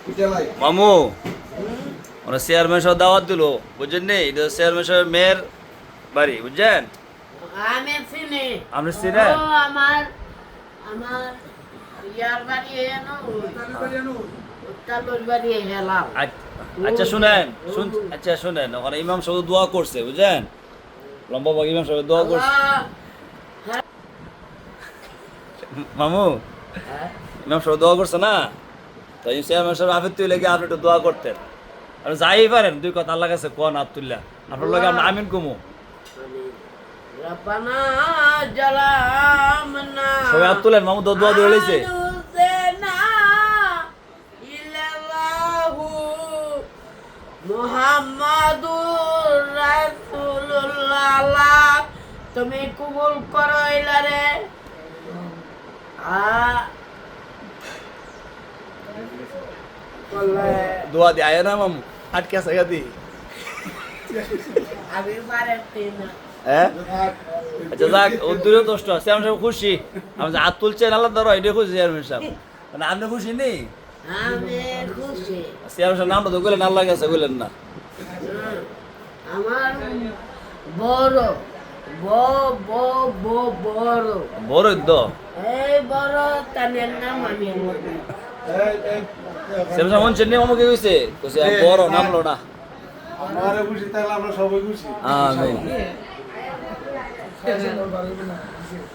মামু ওরা চেয়ারম্যান সাহেব দাওয়াত দিল বুঝছেন নি এটা চেয়ারম্যান সাহেব মেয়ের বাড়ি বুঝছেন আমি চিনি আপনি চিনেন ও আমার আমার ইয়ার বাড়ি এনো উত্তালুর বাড়ি গেলাম আচ্ছা শুনেন আচ্ছা শুনেন ওখানে ইমাম সাহেব দোয়া করছে বুঝছেন লম্বা বাগ ইমাম সাহেব দোয়া করছে মামু ইমাম সাহেব দোয়া করছে না তো এই চেয়ারম্যান সাহেব আফির তুই লেগে আপনি একটু দোয়া করতেন আপনি যাই পারেন দুই কথা আল্লাহ কাছে কোন আবদুল্লাহ আপনার লগে আমরা আমিন কুমু রব্বানা জালামনা সবাই হাত তুলেন মামু দোয়া দিয়ে লইছে আনুসেনা ইল্লাল্লাহু মুহাম্মাদুর রাসূলুল্লাহ তুমি কবুল করো ইলারে দোয়া দিয়ে আয় না মামু আটকে আছে গাদি আমি পারছি না হ্যাঁ আচ্ছা যাক দূরে দোষটা চেয়ারম্যান সাহেব খুশি আমি যে হাত তুলছেন আল্লাহ ধরো এটা খুশি চেয়ারম্যান সাহেব মানে আপনি খুশি নেই আমি খুশি চেয়ারম্যান সাহেব নামটা তো বললেন আল্লাহ গেছে বললেন না আমার বড় বড় বড় তো এই বড় তানের নাম আমি চেয়ারম্যান সাহেব শুনছেন নি মামু কি কইছে কইছে বড় নামলো না আমারে খুশি তাহলে আমরা সবাই খুশি আমিন